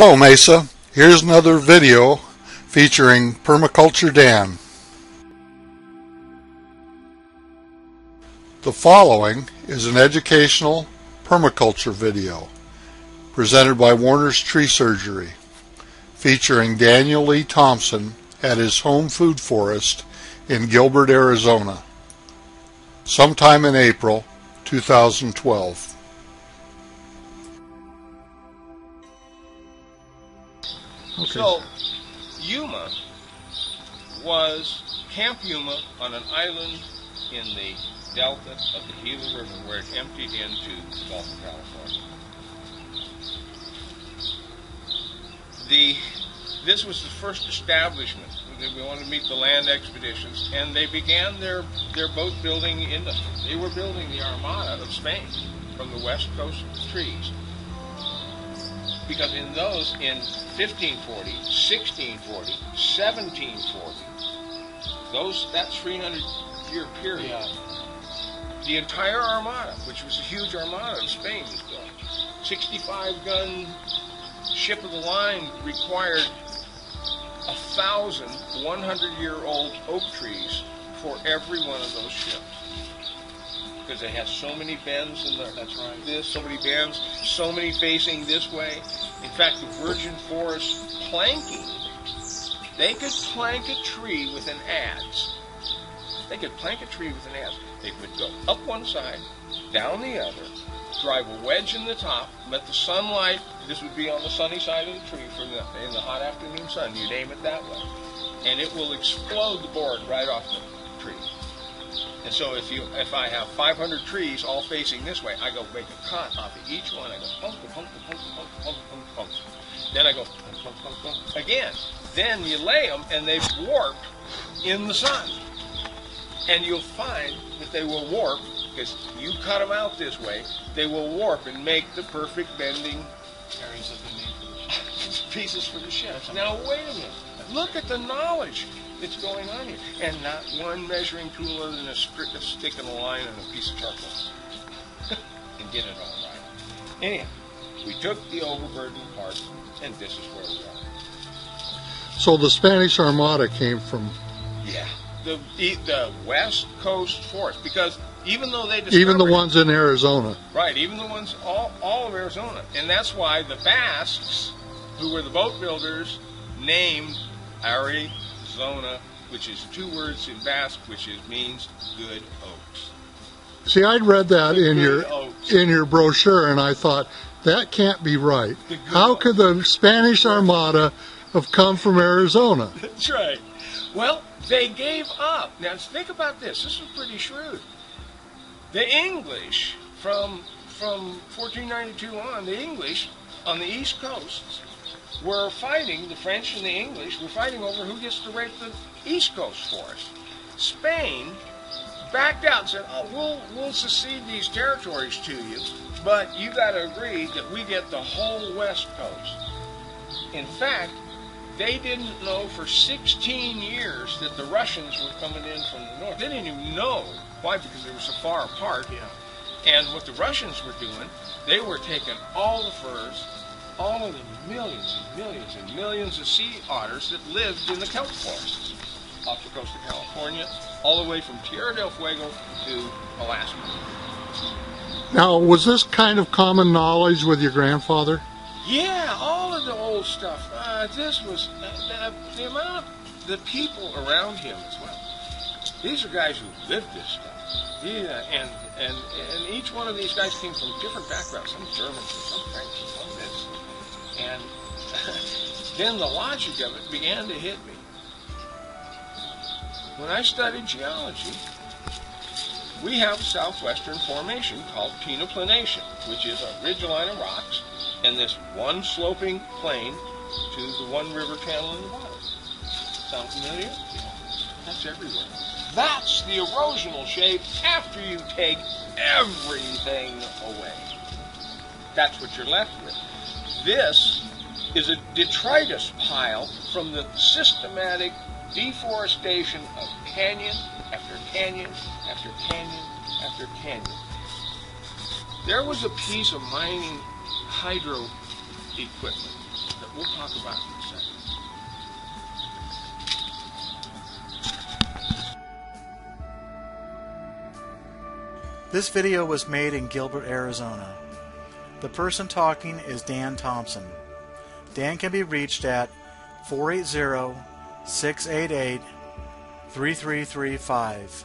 Hello Mesa, here's another video featuring Permaculture Dan. The following is an educational permaculture video presented by Warner's Tree Surgery featuring Daniel Lee Thompson at his home food forest in Gilbert, Arizona, sometime in April 2012. Okay. So, Yuma was Camp Yuma on an island in the delta of the Gila River where it emptied into the Gulf of California. This was the first establishment. We wanted to meet the land expeditions, and they began their boat building industry. They were building the Armada of Spain from the west coast trees. Because in 1540, 1640, 1740, that 300-year period, yeah, the entire Armada, which was a huge Armada of Spain, was built. 65-gun ship of the line required 1,000 100-year-old oak trees for every one of those ships. Because they had so many bends in there. That's right. So many bends, so many facing this way. In fact, the virgin forest planking, they could plank a tree with an adze. They could plank a tree with an adze. They would go up one side, down the other, drive a wedge in the top, let the sunlight, this would be on the sunny side of the tree in the hot afternoon sun, you name it that way, and it will explode the board right off the tree. And so if I have 500 trees all facing this way, I go make a cut off of each one. I go pump, pump, pump, pump, pump, pump, pump. Then I go pump, pump, pump, pump again. Then you lay them, and they've warped in the sun. And you'll find that they will warp, because you cut them out this way, they will warp and make the perfect bending areas that they need for the pieces for the ships. Now wait a minute. Look at the knowledge that's going on here. And not one measuring tool other than a stick and a line and a piece of charcoal. And get it all right. Anyhow, we took the overburden part, and this is where we are. So the Spanish Armada came from... Yeah. The West Coast forest, because even though they discovered... Even the ones in Arizona. Right, even the ones, all of Arizona. And that's why the Basques, who were the boat builders, named Arizona, which is two words in Basque, which means good oaks. See, I'd read that in your brochure, and I thought, that can't be right. How could the Spanish Armada have come from Arizona? That's right. Well, they gave up. Now, think about this. This is pretty shrewd. The English, from 1492 on, the English on the East Coast were fighting, the French and the English were fighting over who gets to rape the East Coast forest. Spain backed out and said, oh, we'll secede these territories to you, but you got to agree that we get the whole West Coast. In fact, they didn't know for 16 years that the Russians were coming in from the north. They didn't even know. Why? Because they were so far apart. Yeah. And what the Russians were doing, they were taking all the furs, all of the millions and millions and millions of sea otters that lived in the kelp forests off the coast of California, all the way from Tierra del Fuego to Alaska. Now, was this kind of common knowledge with your grandfather? Yeah, all of the old stuff. This was the amount of the people around him as well. These are guys who lived this stuff. Yeah, and each one of these guys came from different backgrounds. Some Germans, and some French, and some this. And then the logic of it began to hit me. When I studied geology, we have a southwestern formation called penoplanation, which is a ridgeline of rocks and this one sloping plain to the one river channel in the bottom. Sound familiar? That's everywhere. That's the erosional shape after you take everything away. That's what you're left with. This is a detritus pile from the systematic deforestation of canyon after canyon after canyon after canyon. There was a piece of mining hydro equipment that we'll talk about it in a second. This video was made in Gilbert, Arizona. The person talking is Dan Thompson. Dan can be reached at 480-688-3335.